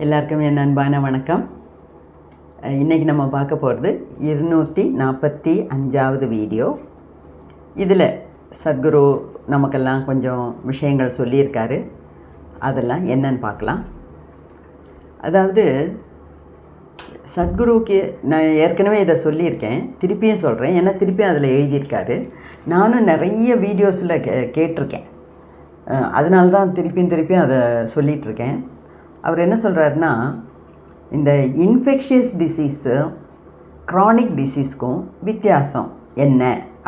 எல்லாருக்கும் என் அன்பான வணக்கம். இன்றைக்கி நம்ம பார்க்க போகிறது 245வது வீடியோ. இதில் சத்குரு நமக்கெல்லாம் கொஞ்சம் விஷயங்கள் சொல்லியிருக்காரு. அதெல்லாம் என்னன்னு பார்க்கலாம். அதாவது சத்குருவுக்கு நான் ஏற்கனவே இதை சொல்லியிருக்கேன், திருப்பியும் சொல்கிறேன். ஏன்னா திருப்பியும் அதில் எழுதியிருக்காரு. நானும் நிறைய வீடியோஸில் கேட்டிருக்கேன். அதனால தான் திருப்பியும் அதை சொல்லிகிட்ருக்கேன். அவர் என்ன சொல்கிறாருன்னா, இந்த இன்ஃபெக்ஷியஸ் டிசீஸு க்ரானிக் டிசீஸ்க்கும் வித்தியாசம் என்ன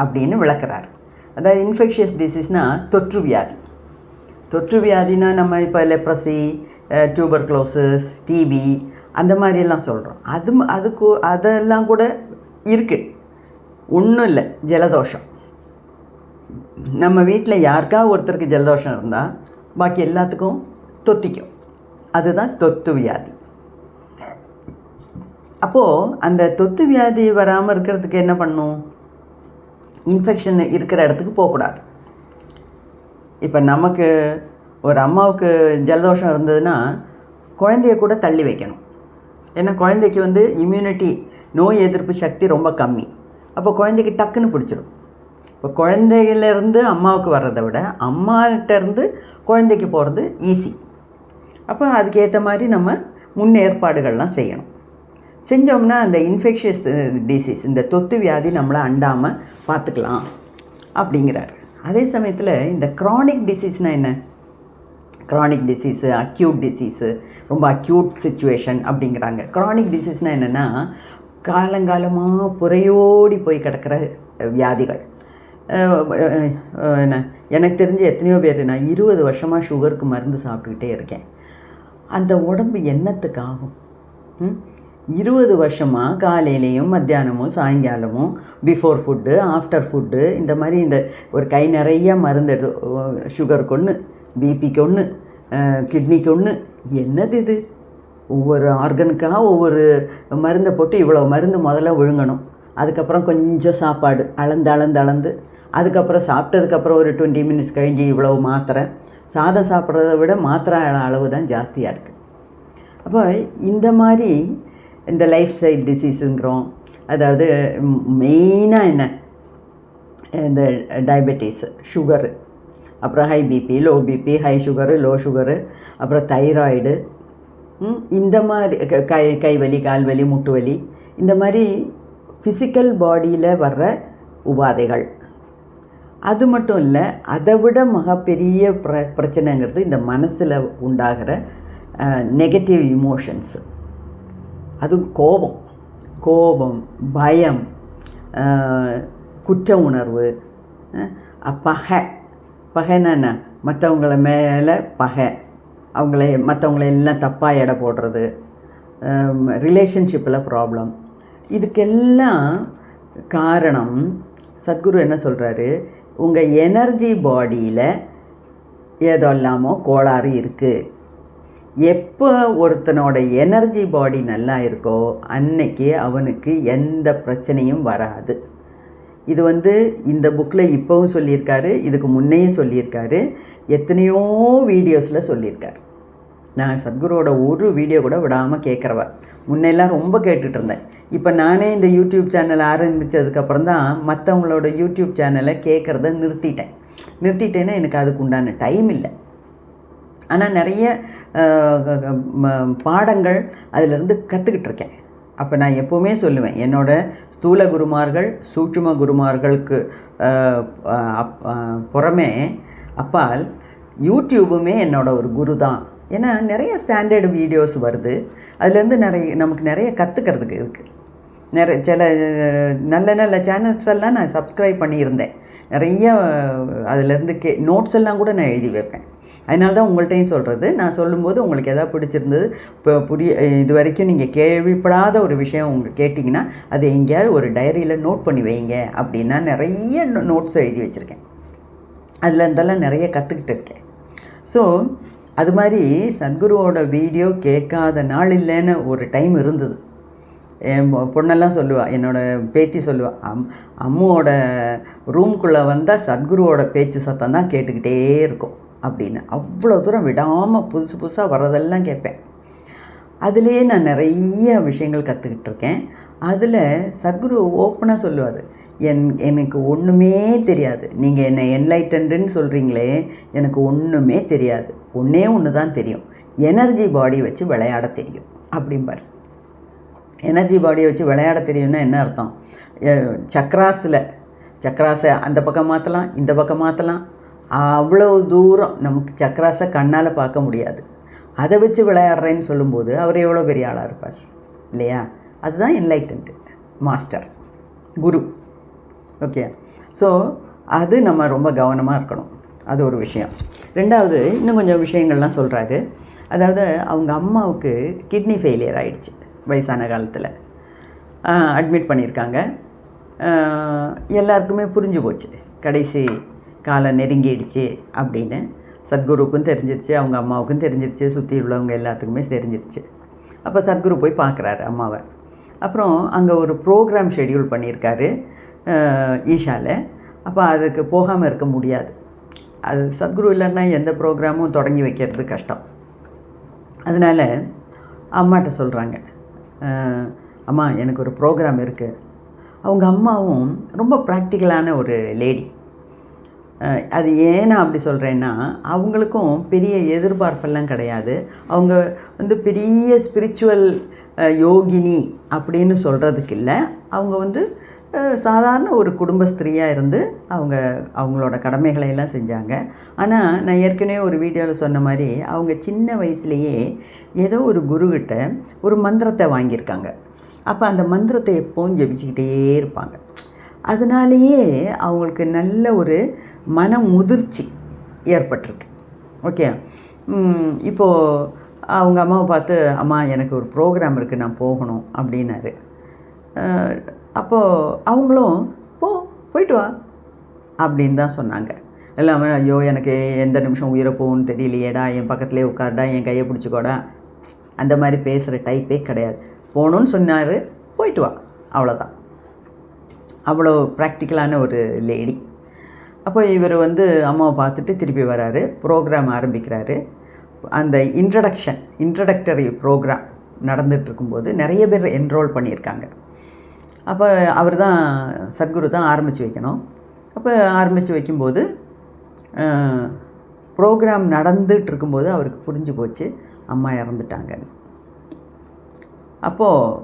அப்படின்னு விளக்குறார். அதாவது இன்ஃபெக்ஷியஸ் டிசீஸ்னால் தொற்று வியாதினா நம்ம இப்போ லெப்ரசி, டியூபர்குலோசிஸ், டிபி அந்த மாதிரியெல்லாம் சொல்கிறோம். அதெல்லாம் கூட இருக்குது. ஒன்றும் இல்லை, ஜலதோஷம். நம்ம வீட்டில் யாருக்கா ஒருத்தருக்கு ஜலதோஷம் இருந்தால் பாக்கி எல்லாத்துக்கும் தொத்திக்கும். அதுதான் தொத்து வியாதி. அப்போது அந்த தொத்து வியாதி வராமல் இருக்கிறதுக்கு என்ன பண்ணும்? இன்ஃபெக்ஷன் இருக்கிற இடத்துக்கு போகக்கூடாது. இப்போ நமக்கு ஒரு அம்மாவுக்கு ஜலதோஷம் இருந்ததுன்னா குழந்தைய கூட தள்ளி வைக்கணும். ஏன்னா குழந்தைக்கு இம்யூனிட்டி, நோய் எதிர்ப்பு சக்தி ரொம்ப கம்மி. அப்போ குழந்தைக்கு டக்குன்னு பிடிச்சிடும். இப்போ குழந்தையிலேருந்து அம்மாவுக்கு வர்றதை விட அம்மாகிட்டேருந்து குழந்தைக்கு போகிறது ஈஸி. அப்போ அதுக்கேற்ற மாதிரி நம்ம முன்னேற்பாடுகள்லாம் செய்யணும். செஞ்சோம்னா அந்த இன்ஃபெக்ஷியஸ் டிசீஸ், இந்த தொத்து வியாதி நம்மளை அண்டாமல் பார்த்துக்கலாம் அப்படிங்கிறார். அதே சமயத்தில் இந்த க்ரானிக் டிசீஸ்னால் என்ன? க்ரானிக் டிசீஸு, அக்யூட் டிசீஸு, ரொம்ப அக்யூட் சிச்சுவேஷன் அப்படிங்கிறாங்க. க்ரானிக் டிசீஸ்னால் என்னென்னா, காலங்காலமாக புறையோடி போய் கிடக்கிற வியாதிகள். எனக்கு தெரிஞ்ச எத்தனையோ பேர், நான் 20 வருஷமாக சுகருக்கு மருந்து சாப்பிட்டுக்கிட்டே இருக்கேன். அந்த உடம்பு என்னத்துக்கு ஆகும்? 20 வருஷமாக காலையிலையும் மத்தியானமும் சாயங்காலமும் பிஃபோர் ஃபுட்டு, ஆஃப்டர் ஃபுட்டு, இந்த மாதிரி இந்த ஒரு கை நிறைய மருந்து எடுத்து, சுகருக்கு ஒன்று, பிபிக்கு ஒன்று, கிட்னிக்கு ஒன்று, என்னது இது? ஒவ்வொரு ஆர்கனுக்காக ஒவ்வொரு மருந்தை போட்டு இவ்வளோ மருந்து முதல்ல விழுங்கணும். அதுக்கப்புறம் கொஞ்சம் சாப்பாடு அளந்து அதுக்கப்புறம் சாப்பிட்டதுக்கப்புறம் ஒரு 20 மினிட்ஸ் கழிஞ்சு இவ்வளவு மாத்திரை. சாதம் சாப்பிட்றத விட மாத்திரை அளவு தான் ஜாஸ்தியாக இருக்குது. அப்போ இந்த மாதிரி இந்த லைஃப் ஸ்டைல் டிசீஸுங்கிறோம். அதாவது மெயினாக என்ன, இந்த டயபெட்டிஸு, சுகரு, அப்புறம் high BP, low BP, high sugar, low sugar, அப்புறம் தைராய்டு, இந்த மாதிரி கைவலி, கால்வலி, முட்டு வலி, இந்த மாதிரி ஃபிசிக்கல் பாடியில் வர்ற உபாதைகள். அது மட்டும் இல்லை, அதை விட மிகப்பெரிய பிரச்சனைங்கிறது இந்த மனசில் உண்டாகிற நெகட்டிவ் இமோஷன்ஸு. அதுவும் கோபம், பயம், குற்ற உணர்வு, பகைன்னா மற்றவங்கள மேலே பகை, மற்றவங்கள எல்லாம் தப்பாக எடை போடுறது, ரிலேஷன்ஷிப்பில் ப்ராப்ளம். இதுக்கெல்லாம் காரணம் சத்குரு என்ன சொல்கிறாரு? உங்கள் எனர்ஜி பாடியில் ஏதோ இல்லாமல் கோளாறு இருக்குது. எப்போ ஒருத்தனோட எனர்ஜி பாடி நல்லா இருக்கோ அன்னைக்கு அவனுக்கு எந்த பிரச்சனையும் வராது. இது இந்த புக்கில் இப்போவும் சொல்லியிருக்காரு, இதுக்கு முன்னையும் சொல்லியிருக்காரு, எத்தனையோ வீடியோஸில் சொல்லியிருக்காரு. நான் சத்குருவோட ஒரு வீடியோ கூட விடாமல் கேட்குறவ. முன்னெல்லாம் ரொம்ப கேட்டுட்டு இருந்தேன். இப்போ நானே இந்த யூடியூப் சேனல் ஆரம்பித்ததுக்கப்புறம் தான் மற்றவங்களோட யூடியூப் சேனலை கேட்குறத நிறுத்திட்டேன்னா எனக்கு அதுக்கு உண்டான டைம் இல்லை. ஆனால் நிறைய பாடங்கள் அதிலிருந்து கற்றுக்கிட்டு இருக்கேன். அப்போ நான் எப்போவுமே சொல்லுவேன், என்னோடய ஸ்தூல குருமார்கள், சூட்சும குருமார்களுக்கு புறமே அப்பால் யூடியூபுமே என்னோட ஒரு குரு தான். ஏன்னா நிறைய ஸ்டாண்டர்டு வீடியோஸ் வருது. அதுலேருந்து நமக்கு நிறைய கற்றுக்கிறதுக்கு இருக்குது. சில நல்ல சேனல்ஸ் எல்லாம் நான் சப்ஸ்கிரைப் பண்ணியிருந்தேன். நிறைய அதிலேருந்து நோட்ஸ் எல்லாம் கூட நான் எழுதி வைப்பேன். அதனால தான் உங்கள்கிட்டையும் சொல்கிறது. நான் சொல்லும்போது உங்களுக்கு எதாவது பிடிச்சிருந்தது, இப்போ இது வரைக்கும் நீங்கள் கேள்விப்படாத ஒரு விஷயம் உங்களுக்கு கேட்டிங்கன்னா அதை எங்கேயாவது ஒரு டைரியில் நோட் பண்ணி வைங்க அப்படின்னா நிறைய நோட்ஸ் எழுதி வச்சுருக்கேன். அதில் இருந்தெல்லாம் நிறைய கற்றுக்கிட்டு இருக்கேன். ஸோ அது மாதிரி சத்குருவோட வீடியோ கேட்காத நாள் இல்லைன்னு ஒரு டைம் இருந்தது. என் பொண்ணெல்லாம் சொல்லுவாள், என்னோடய பேத்தி சொல்லுவாள், அம்மாவோட ரூம்குள்ளே வந்தால் சத்குருவோட பேச்சு சத்தம் தான் கேட்டுக்கிட்டே இருக்கும் அப்படின்னு. அவ்வளோ தூரம் விடாமல் புதுசாக வர்றதெல்லாம் கேட்பேன். அதுலேயே நான் நிறைய விஷயங்கள் கற்றுக்கிட்டு இருக்கேன். அதில் சத்குரு ஓப்பனாக சொல்லுவார், எனக்கு ஒன்றுமே தெரியாது, நீங்கள் என்னை என்லைட்டன்டுன்னு சொல்கிறீங்களே, எனக்கு ஒன்றுமே தெரியாது, ஒன்று தான் தெரியும், எனர்ஜி பாடி வச்சு விளையாட தெரியும் அப்படிம்பார். எனர்ஜி பாடியை வச்சு விளையாட தெரியும்னா என்ன அர்த்தம்? சக்ராஸை அந்த பக்கம் மாற்றலாம், இந்த பக்கம் மாற்றலாம். அவ்வளோ தூரம் நமக்கு சக்ராஸை கண்ணால் பார்க்க முடியாது. அதை வச்சு விளையாடுறேன்னு சொல்லும்போது அவர் எவ்வளோ பெரிய ஆளாக இருப்பார் இல்லையா? அதுதான் என்லைட்டன்ட் மாஸ்டர், குரு. ஓகே, ஸோ அது நம்ம ரொம்ப கவனமாக இருக்கணும். அது ஒரு விஷயம். ரெண்டாவது இன்னும் கொஞ்சம் விஷயங்கள்லாம் சொல்கிறாரு. அதாவது அவங்க அம்மாவுக்கு கிட்னி ஃபெயிலியர் ஆகிடுச்சு வயசான காலத்தில். அட்மிட் பண்ணியிருக்காங்க. எல்லாருக்குமே புரிஞ்சு போச்சு, கடைசி காலம் நெருங்கிடுச்சு அப்படின்னு. சத்குருவுக்கும் தெரிஞ்சிருச்சு, அவங்க அம்மாவுக்கும் தெரிஞ்சிருச்சு, சுற்றி உள்ளவங்க எல்லாத்துக்குமே தெரிஞ்சிருச்சு. அப்போ சத்குரு போய் பார்க்குறாரு அம்மாவை. அப்புறம் அங்கே ஒரு ப்ரோக்ராம் ஷெட்யூல் பண்ணியிருக்காரு ஈஷாவில். அப்போ அதுக்கு போகாமல் இருக்க முடியாது. அது சத்குரு இல்லைன்னா எந்த ப்ரோக்ராமும் தொடங்கி வைக்கிறது கஷ்டம். அதனால் அம்மாட்ட சொல்கிறாங்க, அம்மா எனக்கு ஒரு ப்ரோக்ராம் இருக்குது. அவங்க அம்மாவும் ரொம்ப ப்ராக்டிக்கலான ஒரு லேடி. அது ஏன் நான் அப்படி சொல்கிறேன்னா, அவங்களுக்கும் பெரிய எதிர்பார்ப்பெல்லாம் கிடையாது. அவங்க பெரிய ஸ்பிரிச்சுவல் யோகினி அப்படின்னு சொல்கிறதுக்கு இல்லை. அவங்க சாதாரண ஒரு குடும்ப ஸ்திரீயாக இருந்து அவங்களோட கடமைகளை எல்லாம் செஞ்சாங்க. ஆனால் நான் ஏற்கனவே ஒரு வீடியோவில் சொன்ன மாதிரி அவங்க சின்ன வயசுலேயே ஏதோ ஒரு குருக்கிட்ட ஒரு மந்திரத்தை வாங்கியிருக்காங்க. அப்போ அந்த மந்திரத்தை எப்போவும் ஜெபிச்சுக்கிட்டே இருப்பாங்க. அதனாலேயே அவங்களுக்கு நல்ல ஒரு மன முதிர்ச்சி ஏற்பட்டிருக்கு. ஓகே, இப்போது அவங்க அம்மாவை பார்த்து, அம்மா எனக்கு ஒரு ப்ரோக்ராம் இருக்குது, நான் போகணும் அப்படின்னாரு. அப்போது அவங்களும் போயிட்டு வா அப்படின்னு தான் சொன்னாங்க. எல்லாமே ஐயோ எனக்கு எந்த நிமிஷம் உயிரை போகும்னு தெரியலையேடா, என் பக்கத்துலேயே உட்காருடா, என் கையை பிடிச்சிக்கோடா, அந்த மாதிரி பேசுகிற டைப்பே கிடையாது. போகணுன்னு சொன்னார், போயிட்டு வா, அவ்வளோதான். அவ்வளோ ப்ராக்டிக்கலான ஒரு லேடி. அப்போ இவர் அம்மாவை பார்த்துட்டு திருப்பி வராரு, ப்ரோக்ராம் ஆரம்பிக்கிறாரு. அந்த இன்ட்ரடக்டரி ப்ரோக்ராம் நடந்துகிட்ருக்கும்போது நிறைய பேர் என்ரோல் பண்ணியிருக்காங்க. அப்போ அவர் தான் சத்குரு தான் ஆரம்பித்து வைக்கணும். அப்போ ஆரம்பித்து வைக்கும்போது ப்ரோக்ராம் நடந்துகிட்ருக்கும்போது அவருக்கு புரிஞ்சு போச்சு அம்மா இறந்துட்டாங்கன்னு. அப்போது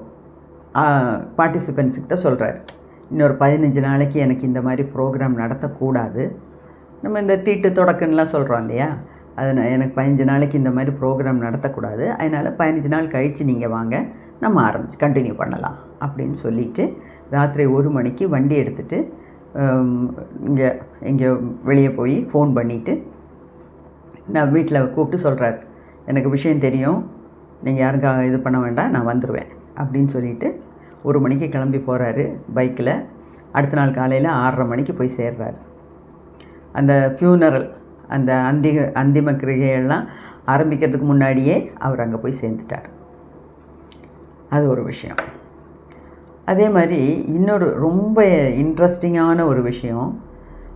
பார்ட்டிசிபெண்ட்ஸுக்கிட்ட சொல்கிறார், இன்னொரு 15 நாளைக்கு எனக்கு இந்த மாதிரி ப்ரோக்ராம் நடத்தக்கூடாது. நம்ம இந்த தீட்டு தொடக்கன்லாம் சொல்கிறோம் இல்லையா, அது எனக்கு 15 நாளைக்கு இந்த மாதிரி ப்ரோக்ராம் நடத்தக்கூடாது. அதனால் 15 நாள் கழித்து நீங்கள் வாங்க, நம்ம கண்டினியூ பண்ணலாம் அப்படின்னு சொல்லிவிட்டு ராத்திரி 1 மணிக்கு வண்டி எடுத்துகிட்டு இங்கே வெளியே போய் ஃபோன் பண்ணிவிட்டு நான் வீட்டில் கூப்பிட்டு சொல்கிறார், எனக்கு விஷயம் தெரியும், நீங்கள் யாருக்காக இது பண்ண வேண்டாம், நான் வந்துடுவேன் அப்படின்னு சொல்லிவிட்டு 1 மணிக்கு கிளம்பி போகிறாரு பைக்கில். அடுத்த நாள் காலையில் 6:30 மணிக்கு போய் சேர்றாரு. அந்த ஃபியூனரல், அந்த அந்திம கிரிகையெல்லாம் ஆரம்பிக்கிறதுக்கு முன்னாடியே அவர் அங்கே போய் சேர்ந்துட்டார். அது ஒரு விஷயம். அதே மாதிரி இன்னொரு ரொம்ப இன்ட்ரெஸ்டிங்கான ஒரு விஷயம்,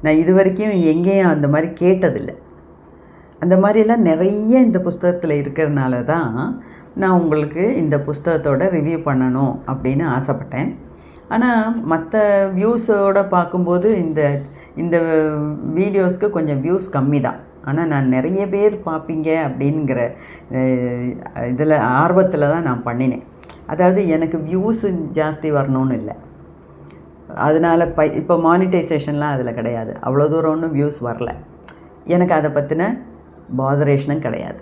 நான் இது வரைக்கும் எங்கேயும் அந்த மாதிரி கேட்டதில்லை. அந்த மாதிரிலாம் நிறைய இந்த புஸ்தகத்தில் இருக்கிறதுனால தான் நான் உங்களுக்கு இந்த புஸ்தகத்தோட ரிவ்யூ பண்ணணும் அப்படின்னு ஆசைப்பட்டேன். ஆனால் மற்ற வியூஸோடு பார்க்கும்போது இந்த வீடியோஸ்க்கு கொஞ்சம் வியூஸ் கம்மி தான். ஆனால் நான் நிறைய பேர் பார்ப்பீங்க அப்படிங்கிற இதில் ஆர்வத்தில் தான் நான் பண்ணினேன். அதாவது எனக்கு வியூஸு ஜாஸ்தி வரணும்னு இல்லை. அதனால் இப்போ மானிட்டைசேஷன்லாம் அதில் கிடையாது, அவ்வளோ தூரம் ஒன்றும் வியூஸ் வரல. எனக்கு அதை பற்றின பாதரேஷனும் கிடையாது.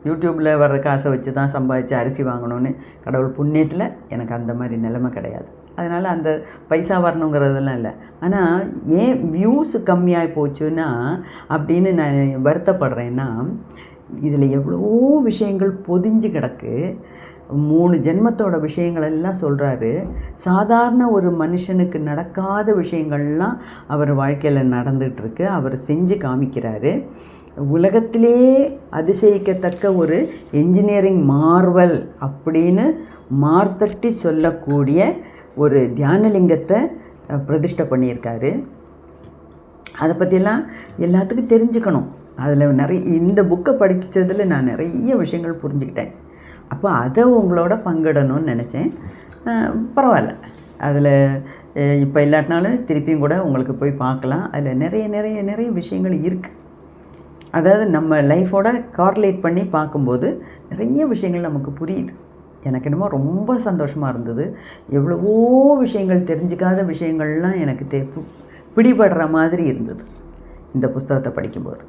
யூடியூப்பில் வர்ற காசை வச்சு தான் சம்பாதிச்சு அரிசி வாங்கணும்னு கடவுள் புண்ணியத்தில் எனக்கு அந்த மாதிரி நிலைமை கிடையாது. அதனால் அந்த பைசா வரணுங்கிறதெல்லாம் இல்லை. ஆனால் ஏன் வியூஸு கம்மியாகி போச்சுன்னா அப்படின்னு நான் வருத்தப்படுறேன்னா, இதில் எவ்வளோ விஷயங்கள் பொதிஞ்சு கிடக்கு. 3 ஜென்மத்தோட விஷயங்களெல்லாம் சொல்கிறாரு. சாதாரண ஒரு மனுஷனுக்கு நடக்காத விஷயங்கள்லாம் அவர் வாழ்க்கையில் நடந்துகிட்ருக்கு, அவர் செஞ்சு காமிக்கிறாரு. உலகத்திலே அதிசயிக்கத்தக்க ஒரு என்ஜினியரிங் மார்வல் அப்படின்னு மார்த்தட்டி சொல்லக்கூடிய ஒரு தியானலிங்கத்தை பிரதிஷ்டை பண்ணியிருக்காரு. அதை பற்றியெல்லாம் எல்லாத்துக்கும் தெரிஞ்சுக்கணும். அதில் நிறைய இந்த புக்கை படித்ததில் நான் நிறைய விஷயங்கள் புரிஞ்சுக்கிட்டேன். அப்போ அதை உங்களோட பங்கிடணும்னு நினச்சேன். பரவாயில்ல, அதில் இப்போ இல்லாட்டினாலும் திருப்பியும் கூட உங்களுக்கு போய் பார்க்கலாம். அதில் நிறைய நிறைய நிறைய விஷயங்கள் இருக்குது. அதாவது நம்ம லைஃபோட கார்லேட் பண்ணி பார்க்கும்போது நிறைய விஷயங்கள் நமக்கு புரியுது. எனக்கு என்னமோ ரொம்ப சந்தோஷமாக இருந்தது. எவ்வளவோ விஷயங்கள், தெரிஞ்சிக்காத விஷயங்கள்லாம் எனக்கு பிடிபடுற மாதிரி இருந்தது இந்த புஸ்தகத்தை படிக்கும்போது.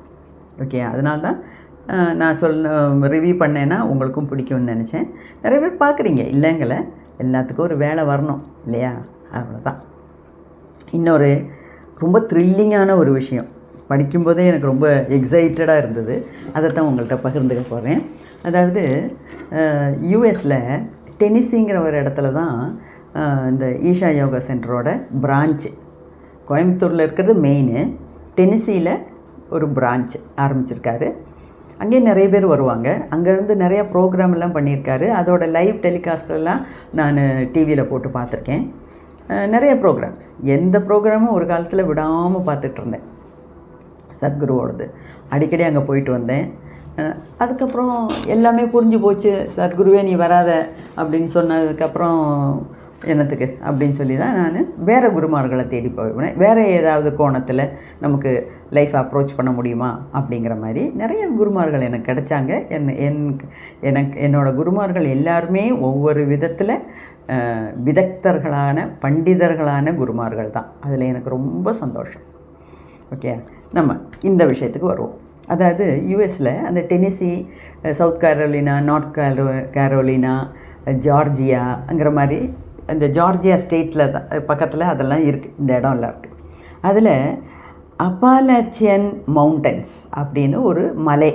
ஓகே, அதனால தான் நான் ரிவ்யூ பண்ணேன்னா உங்களுக்கும் பிடிக்கும்னு நினச்சேன். நிறைய பேர் பார்க்குறீங்க, இல்லைங்கள, எல்லாத்துக்கும் ஒரு வேலை வரணும் இல்லையா, அவ்வளோதான். இன்னொரு ரொம்ப த்ரில்லிங்கான ஒரு விஷயம் படிக்கும்போதே எனக்கு ரொம்ப எக்ஸைட்டடாக இருந்தது. அதை தான் உங்கள்கிட்ட பகிர்ந்துக்க போகிறேன். அதாவது யூஎஸில் டெனிசிங்கிற ஒரு இடத்துல தான் இந்த ஈஷா யோகா சென்டரோட பிரான்ச்சு. கோயம்புத்தூரில் இருக்கிறது மெயினு, டெனிசியில் ஒரு பிரான்ச் ஆரம்பிச்சிருக்காரு. அங்கேயே நிறைய பேர் வருவாங்க. அங்கேருந்து நிறையா ப்ரோக்ராம் எல்லாம் பண்ணியிருக்காரு. அதோட லைவ் டெலிகாஸ்டெல்லாம் நான் டிவியில் போட்டு பார்த்துருக்கேன். நிறைய ப்ரோக்ராம்ஸ், எந்த ப்ரோக்ராமும் ஒரு காலத்தில் விடாமல் பார்த்துட்ருந்தேன். சத்குருவோடது அடிக்கடி அங்கே போயிட்டு வந்தேன். அதுக்கப்புறம் எல்லாமே புரிஞ்சு போச்சு. சத்குருவே நீ வராத அப்படின்னு சொன்னதுக்கப்புறம் என்னத்துக்கு அப்படின்னு சொல்லி தான் நான் வேறு குருமார்களை தேடி போவேன். வேறு ஏதாவது கோணத்தில் நமக்கு லைஃப் அப்ரோச் பண்ண முடியுமா அப்படிங்கிற மாதிரி நிறைய குருமார்கள் எனக்கு கிடைச்சாங்க. என்னோடய குருமார்கள் எல்லாருமே ஒவ்வொரு விதத்தில் விதக்தர்களான பண்டிதர்களான குருமார்கள் தான். அதில் எனக்கு ரொம்ப சந்தோஷம். ஓகே, நம்ம இந்த விஷயத்துக்கு வருவோம். அதாவது யூஎஸில் அந்த Tennessee, South Carolina, North Carolina, ஜார்ஜியாங்கிற மாதிரி அந்த ஜார்ஜியா ஸ்டேட்டில் தான் பக்கத்தில் அதெல்லாம் இருக்குது, இந்த இடம்லாம் இருக்குது. அதில் அப்பாலச்சியன் மவுண்டன்ஸ் அப்படின்னு ஒரு மலை,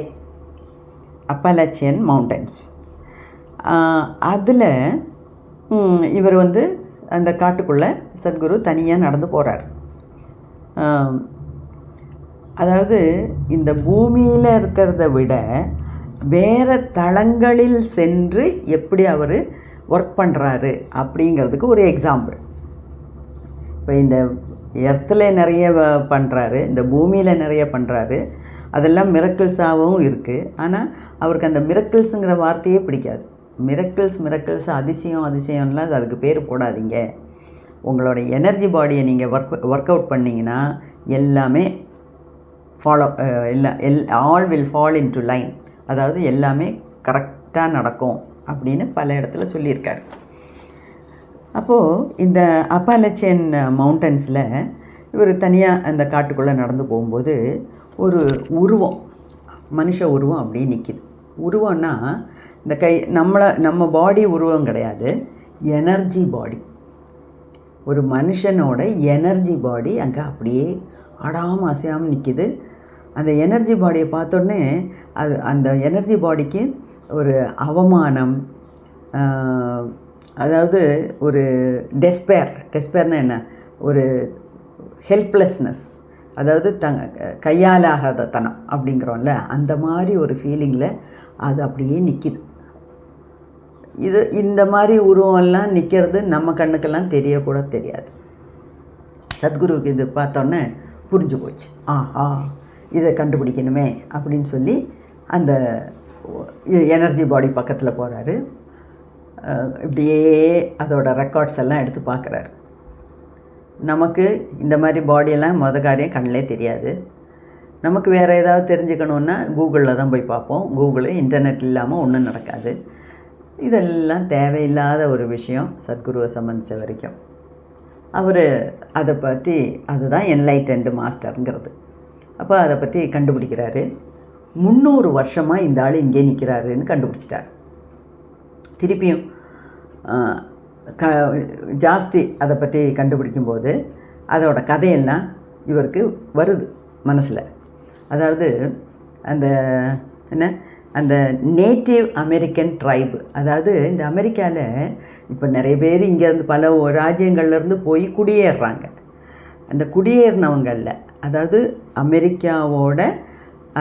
அப்பாலச்சியன் மவுண்டன்ஸ். அதில் இவர் அந்த காட்டுக்குள்ளே சத்குரு தனியாக நடந்து போகிறார். அதாவது இந்த பூமியில் இருக்கிறத விட வேறு தளங்களில் சென்று எப்படி அவர் ஒர்க் பண்ணுறாரு அப்படிங்கிறதுக்கு ஒரு எக்ஸாம்பிள். இப்போ இந்த எர்த்தில் நிறைய பண்ணுறாரு, இந்த பூமியில் நிறைய பண்ணுறாரு, அதெல்லாம் மிரக்கிள்ஸாகவும் இருக்குது. ஆனால் அவருக்கு அந்த மிரக்கிள்ஸுங்கிற வார்த்தையே பிடிக்காது. மிரக்கிள்ஸ் அதிசயம்லாம் அதுக்கு பேர் போடாதீங்க. உங்களோட எனர்ஜி பாடியை நீங்கள் ஒர்க் அவுட் பண்ணிங்கன்னா எல்லாமே all will fall in to line, அதாவது எல்லாமே கரெக்டாக நடக்கும் அப்படின்னு பல இடத்துல சொல்லியிருக்காரு. அப்போது இந்த அப்பாலச்சியன் மவுண்டன்ஸில் இவர் தனியாக அந்த காட்டுக்குள்ளே நடந்து போகும்போது ஒரு உருவம், மனுஷ உருவம் அப்படியே நிற்கிது. உருவம்னா இந்த நம்ம பாடி உருவம் கிடையாது, எனர்ஜி பாடி. ஒரு மனுஷனோட எனர்ஜி பாடி அங்கே அப்படியே ஆடாமல் அசையாமல் நிற்கிது. அந்த எனர்ஜி பாடியை பார்த்தோன்னே அந்த எனர்ஜி பாடிக்கு ஒரு அவமானம், அதாவது ஒரு டெஸ்பேர்னா என்ன, ஒரு ஹெல்ப்லெஸ்னஸ், அதாவது கையாலாகாத தனம் அப்படிங்கிறோம்ல, அந்த மாதிரி ஒரு ஃபீலிங்கில் அது அப்படியே நிற்கிது. இந்த மாதிரி உருவம்லாம் நிற்கிறது நம்ம கண்ணுக்கெல்லாம் தெரியக்கூட தெரியாது. சத்குருவுக்கு இது பார்த்தோன்னே புரிஞ்சு போச்சு. ஆஹா, இதை கண்டுபிடிக்கணுமே அப்படின்னு சொல்லி அந்த எனர்ஜி பாடி பக்கத்தில் போகிறாரு. இப்படியே அதோட ரெக்கார்ட்ஸ் எல்லாம் எடுத்து பார்க்குறாரு. நமக்கு இந்த மாதிரி பாடியெல்லாம் காரியம் கண்ணிலே தெரியாது. நமக்கு வேறு ஏதாவது தெரிஞ்சுக்கணுன்னா கூகுளில் தான் போய் பார்ப்போம். கூகுளு, இன்டர்நெட் இல்லாமல் ஒன்றும் நடக்காது. இதெல்லாம் தேவையில்லாத ஒரு விஷயம் சத்குருவை சம்பந்தித்த வரைக்கும். அவர் அதை பற்றி, அதுதான் என்லைட்டன்டு மாஸ்டருங்கிறது. அப்போ அதை பற்றி கண்டுபிடிக்கிறாரு. 300 வருஷமாக இந்த ஆள் இங்கே நிற்கிறாருன்னு கண்டுபிடிச்சிட்டார். திருப்பியும் ஜாஸ்தி அதை பற்றி கண்டுபிடிக்கும்போது அதோட கதையெல்லாம் இவருக்கு வருது மனசில். அதாவது அந்த நேட்டிவ் அமெரிக்கன் ட்ரைபு, அதாவது இந்த அமெரிக்காவில் இப்போ நிறைய பேர் இங்கேருந்து பல ராஜ்யங்கள்லேருந்து போய் குடியேறுறாங்க. அந்த குடியேறினவங்களில், அதாவது அமெரிக்காவோட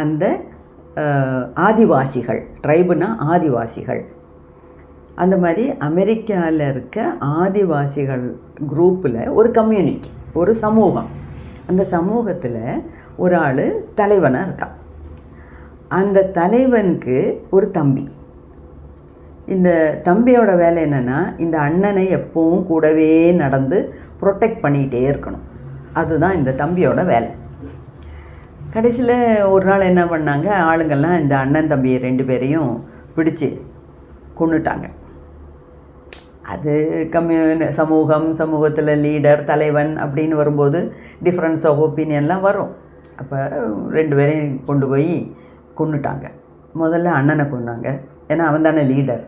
அந்த ஆதிவாசிகள், ட்ரைபுனா ஆதிவாசிகள், அந்த மாதிரி அமெரிக்காவில் இருக்க ஆதிவாசிகள் குரூப்பில் ஒரு கம்யூனிட்டி, ஒரு சமூகம். அந்த சமூகத்தில் ஒரு ஆள் தலைவனாக இருக்கான். அந்த தலைவனுக்கு ஒரு தம்பி. இந்த தம்பியோட வேலை என்னென்னா இந்த அண்ணனை எப்பவும் கூடவே நடந்து ப்ரொடெக்ட் பண்ணிகிட்டே இருக்கணும். அதுதான் இந்த தம்பியோட வேலை. கடைசியில் ஒரு நாள் என்ன பண்ணாங்க, ஆளுங்கள்லாம் இந்த அண்ணன் தம்பி 2 பேரையும் பிடிச்சி கொன்னுட்டாங்க. அது சமூகத்தில் லீடர் தலைவன் அப்படின்னு வரும்போது டிஃப்ரென்ஸ் ஆஃப் ஒப்பீனியன்லாம் வரும். அப்போ 2 பேரையும் கொண்டு போய் கொன்னுட்டாங்க. முதல்ல அண்ணனை கொன்னாங்க, ஏன்னா அவன் தானே லீடர்,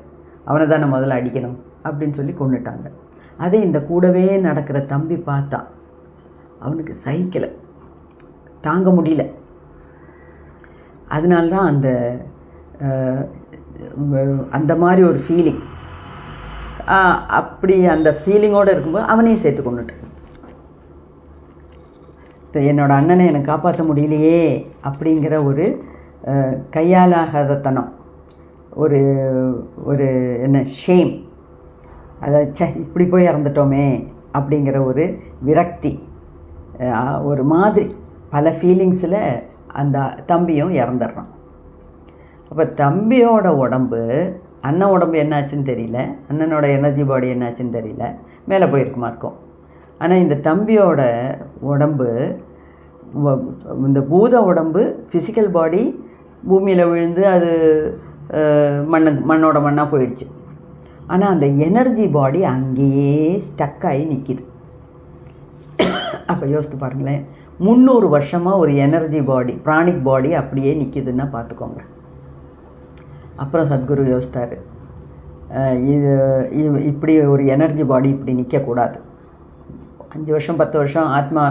அவனை தானே முதல்ல அடிக்கணும் அப்படின்னு சொல்லி கொன்னுட்டாங்க. அதே இந்த கூடவே நடக்கிற தம்பி பார்த்தான், அவனுக்கு சைக்கிளை தாங்க முடியல. அதனால்தான் அந்த மாதிரி ஒரு ஃபீலிங், அப்படி அந்த ஃபீலிங்கோடு இருக்கும்போது அவனையும் சேர்த்து கொண்டுட்டான். என்னோடய அண்ணனை எனக்கு காப்பாற்ற முடியலையே அப்படிங்கிற ஒரு கையாலாகாதத்தனம், ஒரு ஒரு என்ன ஷேம், அதை இப்படி போய் இறந்துட்டோமே அப்படிங்கிற ஒரு விரக்தி, ஒரு மாதிரி பல ஃபீலிங்ஸில் அந்த தம்பியும் இறந்துடுறான். அப்போ தம்பியோட உடம்பு, அண்ணன் உடம்பு என்னாச்சுன்னு தெரியல, அண்ணனோட எனர்ஜி பாடி என்னாச்சுன்னு தெரியல, மேலே போயிருக்குமா இருக்கும். ஆனால் இந்த தம்பியோட உடம்பு, இந்த பூத உடம்பு, ஃபிசிக்கல் பாடி பூமியில் விழுந்து அது மண்ணோட மண்ணாக போயிடுச்சு. ஆனால் அந்த எனர்ஜி பாடி அங்கேயே ஸ்டக்காகி நிற்கிது. அப்போ யோசித்து பாருங்களேன், 300 வருஷமாக ஒரு எனர்ஜி பாடி, பிராணிக் பாடி அப்படியே நிற்கிதுன்னா பார்த்துக்கோங்க. அப்புறம் சத்குரு யோசித்தார், இப்படி ஒரு எனர்ஜி பாடி இப்படி நிற்கக்கூடாது. 5 வருஷம் 10 வருஷம் ஆத்மா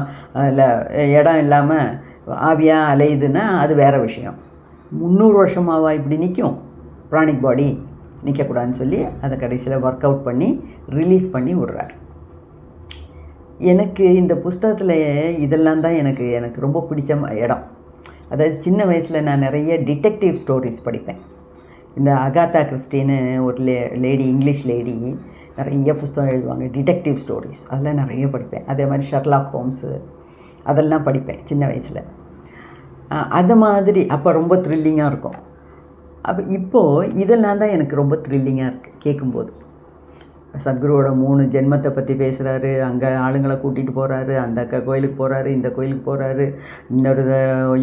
இடம் இல்லாமல் ஆவியாக அலையுதுன்னா அது வேறு விஷயம். 300 வருஷமாவா இப்படி நிற்கும் பிராணிக் பாடி, நிற்கக்கூடாதுன்னு சொல்லி அதை கடைசியில் ஒர்க் அவுட் பண்ணி ரிலீஸ் பண்ணி விடுறார். எனக்கு இந்த புஸ்தகத்தில் இதெல்லாம் தான் எனக்கு ரொம்ப பிடிச்ச இடம். அதாவது சின்ன வயசில் நான் நிறைய டிடெக்டிவ் ஸ்டோரிஸ் படிப்பேன். இந்த அகாத்தா கிறிஸ்டின்னு ஒரு லேடி, இங்கிலீஷ் லேடி, நிறைய புஸ்தகம் எழுதுவாங்க, டிடெக்டிவ் ஸ்டோரிஸ், அதெல்லாம் நிறைய படிப்பேன். அதே மாதிரி ஷெர்லாக் ஹோம்ஸு அதெல்லாம் படிப்பேன் சின்ன வயசில். அது மாதிரி அப்போ ரொம்ப த்ரில்லிங்காக இருக்கும். அப்போ இப்போது இதெல்லாம் தான் எனக்கு ரொம்ப த்ரில்லிங்காக இருக்குது கேட்கும்போது. சத்குருவோட 3 ஜென்மத்தை பற்றி பேசுகிறாரு, அங்கே ஆளுங்களை கூட்டிகிட்டு போகிறாரு, அந்த கோயிலுக்கு போகிறாரு, இந்த கோயிலுக்கு போகிறாரு, இன்னொரு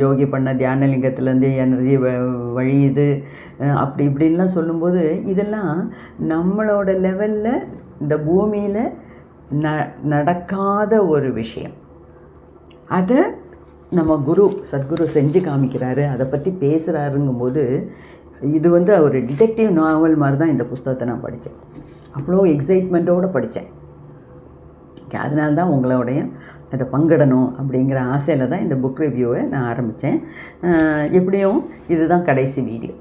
யோகி பண்ண தியானலிங்கத்துலேருந்து எனர்ஜி வழியுது, அப்படி இப்படின்லாம் சொல்லும்போது இதெல்லாம் நம்மளோட லெவலில் இந்த பூமியில் நடக்காத ஒரு விஷயம். அதை நம்ம சத்குரு செஞ்சு காமிக்கிறாரு, அதை பற்றி பேசுகிறாருங்கும்போது இது ஒரு டிடெக்டிவ் நாவல் மாதிரி தான் இந்த புஸ்தகத்தை நான் படித்தேன். அவ்வளோ எக்ஸைட்மெண்ட்டோடு படித்தேன். அதனால தான் உங்களோடைய அதை பங்கிடணும் அப்படிங்கிற ஆசையில் தான் இந்த புக் ரிவ்யூவை நான் ஆரம்பித்தேன். எப்படியும் இதுதான் கடைசி வீடியோ.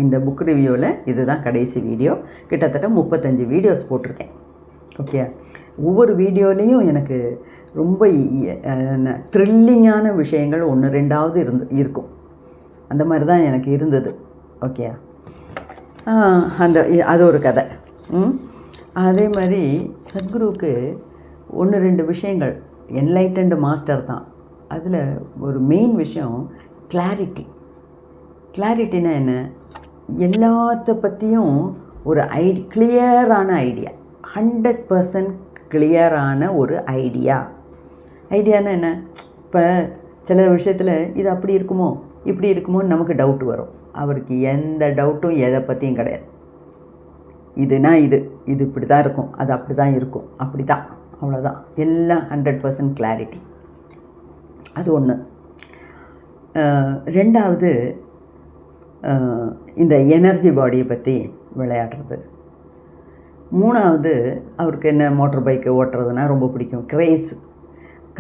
இந்த புக் ரிவ்யூவில் இதுதான் கடைசி வீடியோ. கிட்டத்தட்ட 35 வீடியோஸ் போட்டிருக்கேன். ஓகே, ஒவ்வொரு வீடியோலேயும் எனக்கு ரொம்ப த்ரில்லிங்கான விஷயங்கள் 1-2 இருக்கும். அந்த மாதிரி தான் எனக்கு இருந்தது. ஓகே, அது ஒரு கதை. அதே மாதிரி சத்குருவுக்கு 1-2 விஷயங்கள், என்லைட்டன்டு மாஸ்டர் தான். அதில் ஒரு மெயின் விஷயம் கிளாரிட்டினா என்ன, எல்லாத்த பற்றியும் ஒரு கிளியரான ஐடியா, 100% கிளியரான ஒரு ஐடியானா என்ன, இப்போ சில விஷயத்தில் இது அப்படி இருக்குமோ இப்படி இருக்குமோன்னு நமக்கு டவுட் வரும். அவருக்கு எந்த டவுட்டும் எதை பற்றியும் கிடையாது. இதுனா இது இப்படி தான் இருக்கும், அது அப்படி தான் இருக்கும், அப்படி தான், அவ்வளோதான். எல்லாம் 100% கிளாரிட்டி. அது ஒன்று. 2வது இந்த எனர்ஜி பாடியை பற்றி விளையாடுறது. 3வது அவருக்கு என்ன, மோட்டர் பைக்கு ஓட்டுறதுனா ரொம்ப பிடிக்கும், கிரேஸ்,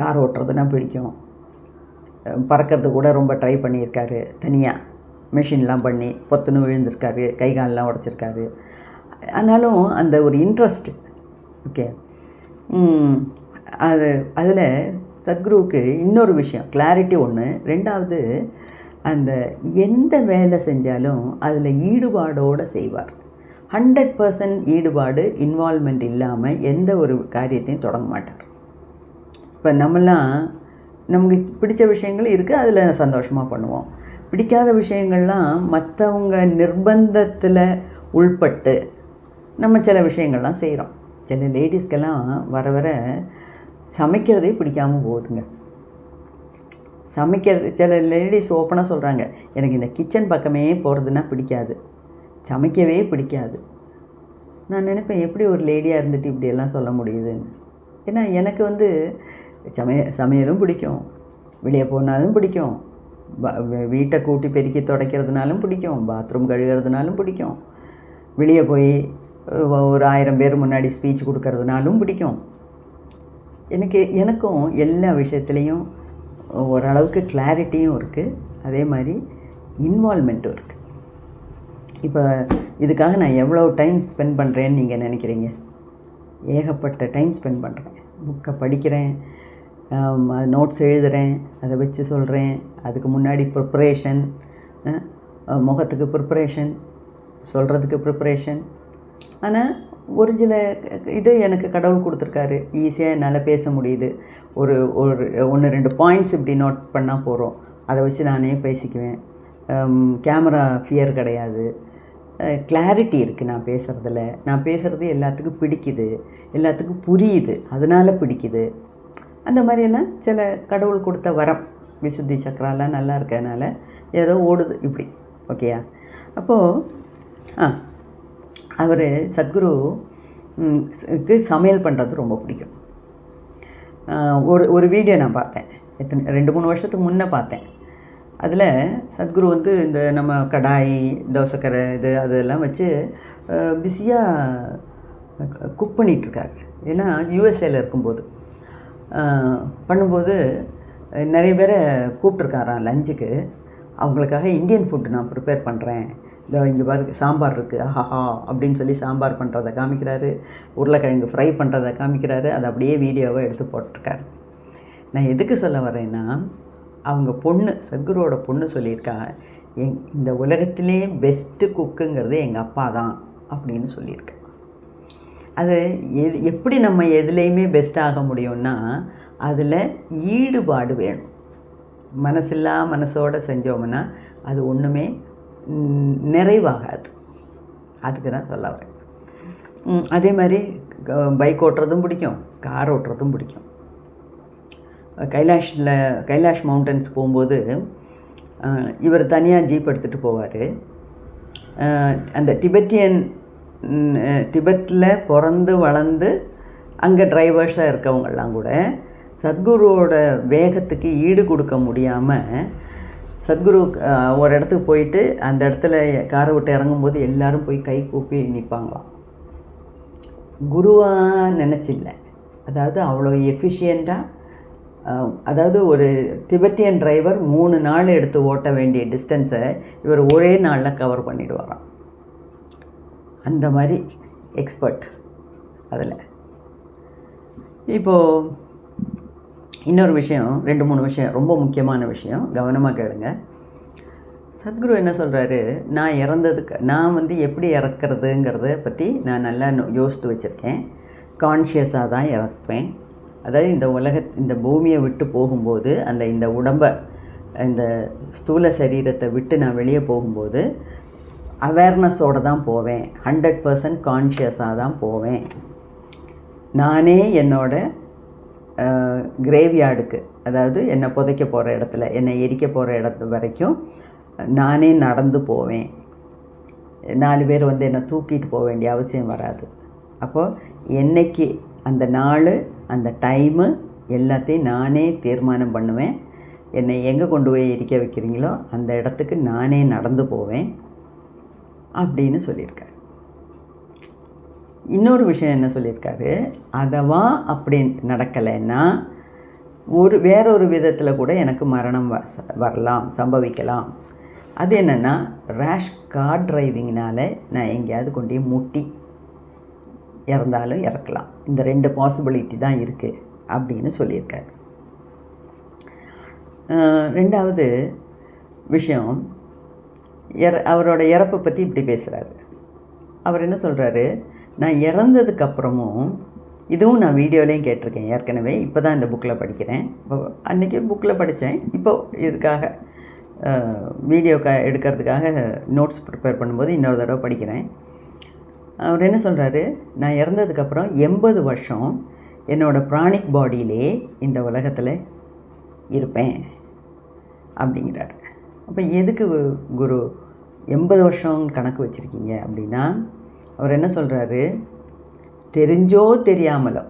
கார் ஓட்டுறதுனா பிடிக்கும், பறக்கிறது கூட ரொம்ப ட்ரை பண்ணியிருக்காரு, தனியாக மெஷின்லாம் பண்ணி பொத்துன்னு விழுந்திருக்காரு, கை காலெலாம் உடச்சிருக்காரு. ஆனாலும் அந்த ஒரு இன்ட்ரெஸ்ட். ஓகே, அதில் சத்குருவுக்கு இன்னொரு விஷயம், கிளாரிட்டி ஒன்று. 2வது அந்த எந்த வேலை செஞ்சாலும் அதில் ஈடுபாடோடு செய்வார். 100% ஈடுபாடு, இன்வால்மெண்ட் இல்லாமல் எந்த ஒரு காரியத்தையும் தொடங்க மாட்டார். இப்போ நமக்கு பிடிச்ச விஷயங்கள் இருக்குது, அதில் சந்தோஷமாக பண்ணுவோம். பிடிக்காத விஷயங்கள்லாம் மற்றவங்க நிர்பந்தத்தில் உள்பட்டு நம்ம சில விஷயங்கள்லாம் செய்கிறோம். சில லேடிஸ்க்கெல்லாம் வர வர சமைக்கிறதே பிடிக்காமல் போகுதுங்க. சமைக்கிறது சில லேடிஸ் ஓப்பனாக சொல்கிறாங்க, எனக்கு இந்த கிச்சன் பக்கமே போகிறதுனா பிடிக்காது, சமைக்கவே பிடிக்காது. நான் நினைப்பேன், எப்படி ஒரு லேடியாக இருந்துட்டு இப்படியெல்லாம் சொல்ல முடியுதுன்னு. ஏன்னா எனக்கு வந்து சமையலும் பிடிக்கும், வெளியே போனாலும் பிடிக்கும், வீட்டை கூட்டி பெருக்கி துடைக்கிறதுனாலும் பிடிக்கும், பாத்ரூம் கழுகிறதுனாலும் பிடிக்கும், வெளியே போய் ஒரு 1000 பேர் முன்னாடி ஸ்பீச் கொடுக்கறதுனாலும் பிடிக்கும். எனக்கும் எல்லா விஷயத்துலேயும் ஓரளவுக்கு கிளாரிட்டியும் இருக்குது, அதே மாதிரி இன்வால்மெண்ட்டும் இருக்குது. இப்போ இதுக்காக நான் எவ்வளோ டைம் ஸ்பெண்ட் பண்ணுறேன்னு நீங்கள் நினைக்கிறீங்க? ஏகப்பட்ட டைம் ஸ்பெண்ட் பண்ணுறேன். புக்கை படிக்கிறேன், நோட்ஸ் எழுதுகிறேன், அதை வச்சு சொல்கிறேன். அதுக்கு முன்னாடி ப்ரிப்ரேஷன், முகத்துக்கு ப்ரிப்ரேஷன், சொல்கிறதுக்கு ப்ரிப்ரேஷன். ஆனால் ஒரு சில இது எனக்கு கடவுள் கொடுத்துருக்காரு, ஈஸியாக என்னால் பேச முடியுது. ஒரு 1-2 பாயிண்ட்ஸ் இப்படி நோட் பண்ணால் போகிறோம், அதை வச்சு நானே பேசிக்குவேன். கேமரா ஃபியர் கிடையாது, கிளாரிட்டி இருக்குது நான் பேசுகிறதில். நான் பேசுகிறது எல்லாத்துக்கும் பிடிக்குது, எல்லாத்துக்கும் புரியுது, அதனால் பிடிக்குது. அந்த மாதிரியெல்லாம் சில கடவுள் கொடுத்த வரம், விசுத்தி சக்கராலாம் நல்லா இருக்கனால ஏதோ ஓடுது இப்படி. ஓகேயா? அப்போது அவர் சத்குருக்கு சமையல் பண்ணுறது ரொம்ப பிடிக்கும். ஒரு வீடியோ நான் பார்த்தேன், 2-3 வருஷத்துக்கு முன்னே பார்த்தேன். அதில் சத்குரு வந்து இந்த நம்ம கடாய், தோசைக்கரை அதெல்லாம் வச்சு பிஸியாக குக் பண்ணிகிட்ருக்காரு. ஏன்னா யூஎஸ்ஏல இருக்கும்போது பண்ணும்போது நிறைய பேரை கூப்பிட்ருக்காராம் லஞ்சுக்கு. அவங்களுக்காக இந்தியன் ஃபுட்டு நான் ப்ரிப்பேர் பண்ணுறேன், இங்கே பாரு சாம்பார் இருக்குது, ஆஹா அப்படின்னு சொல்லி சாம்பார் பண்ணுறதை காமிக்கிறாரு, உருளைக்கிழங்கு ஃப்ரை பண்ணுறதை காமிக்கிறாரு. அதை அப்படியே வீடியோவை எடுத்து போட்டிருக்காரு. நான் எதுக்கு சொல்ல வரேன்னா, அவங்க பொண்ணு, சத்குருவோட பொண்ணு சொல்லியிருக்கா, இந்த உலகத்திலே பெஸ்ட்டு குக்குங்கிறது எங்கள் அப்பா தான் அப்படின்னு சொல்லியிருக்கேன். அது எப்படி நம்ம எதுலேயுமே பெஸ்ட்டாக முடியும்னா, அதில் ஈடுபாடு வேணும். மனசில்லா மனசோடு செஞ்சோம்னா அது ஒன்றுமே நிறைவாகாது. அதுக்கு தான் சொல்ல வரேன். அதே மாதிரி பைக் ஓட்டுறதும் பிடிக்கும், கார் ஓட்டுறதும் பிடிக்கும். கைலாஷ் மவுண்டன்ஸ் போகும்போது இவர் தனியாக ஜீப் எடுத்துகிட்டு போவார். அந்த திபெத்தில் பிறந்து வளர்ந்து அங்கே டிரைவர்ஸாக இருக்கவங்கெல்லாம் கூட சத்குருவோட வேகத்துக்கு ஈடு கொடுக்க முடியாமல், சத்குரு ஒரு இடத்துக்கு போயிட்டு அந்த இடத்துல காரை விட்டு இறங்கும்போது எல்லோரும் போய் கை கூப்பி நிற்பாங்களாம். குருவாக நினச்சில்ல, அதாவது அவ்வளோ எஃபிஷியண்ட்டாக. அதாவது ஒரு திபெட்டியன் டிரைவர் 3 நாள் எடுத்து ஓட்ட வேண்டிய டிஸ்டன்ஸை இவர் ஒரே நாளில் கவர் பண்ணிவிடுவாராம். அந்த மாதிரி எக்ஸ்பர்ட் அதில். இப்போது இன்னொரு விஷயம், 2-3 விஷயம், ரொம்ப முக்கியமான விஷயம், கவனமாக கேளுங்க. சத்குரு என்ன சொல்கிறாரு, நான் வந்து எப்படி இறக்குறதுங்கிறத பற்றி நான் நல்லா யோசித்து வச்சுருக்கேன். கான்ஷியஸாக தான் இறப்பேன். அதாவது இந்த பூமியை விட்டு போகும்போது, இந்த உடம்பை, இந்த ஸ்தூல சரீரத்தை விட்டு நான் வெளியே போகும்போது அவேர்னஸோடு தான் போவேன், 100% கான்ஷியஸாக தான் போவேன். நானே என்னோட கிரேவ்யார்டுக்கு, அதாவது என்னை புதைக்க போகிற இடத்துல, என்னை எரிக்க போகிற இடத்து வரைக்கும் நானே நடந்து போவேன். 4 பேர் வந்து என்னை தூக்கிட்டு போக வேண்டிய அவசியம் வராது. அப்போது என்னைக்கு அந்த நாள், அந்த டைமு எல்லாத்தையும் நானே தீர்மானம் பண்ணுவேன். என்னை எங்கே கொண்டு போய் எரிக்க வைக்கிறீங்களோ அந்த இடத்துக்கு நானே நடந்து போவேன் அப்படின்னு சொல்லியிருக்காரு. இன்னொரு விஷயம் என்ன சொல்லியிருக்காரு, அதவா அப்படி நடக்கலைன்னா வேறொரு விதத்தில் கூட எனக்கு மரணம் வரலாம், சம்பவிக்கலாம். அது என்னென்னா, ரேஷ் கார் டிரைவிங்னால் நான் எங்கேயாவது கொண்டு முட்டி இறந்தாலும் இறக்கலாம். இந்த 2 பாசிபிலிட்டி தான் இருக்குது அப்படின்னு சொல்லியிருக்காரு. 2வது விஷயம், அவரோட இறப்பை பற்றி இப்படி பேசுகிறாரு. அவர் என்ன சொல்கிறாரு, நான் இறந்ததுக்கப்புறமும், இதுவும் நான் வீடியோலையும் கேட்டிருக்கேன் ஏற்கனவே, இப்போ தான் இந்த புக்கில் படிக்கிறேன். அன்றைக்கி புக்கில் படித்தேன், இப்போது இதுக்காக வீடியோ எடுக்கிறதுக்காக நோட்ஸ் ப்ரிப்பேர் பண்ணும்போது இன்னொரு தடவை படிக்கிறேன். அவர் என்ன சொல்கிறாரு, நான் இறந்ததுக்கப்புறம் 80 வருஷம் என்னோடய ப்ராணிக் பாடியிலே இந்த உலகத்தில் இருப்பேன் அப்படிங்கிறார். அப்போ எதுக்கு குரு 80 வருஷம் கணக்கு வச்சுருக்கீங்க அப்படின்னா, அவர் என்ன சொல்கிறாரு, தெரிஞ்சோ தெரியாமலோ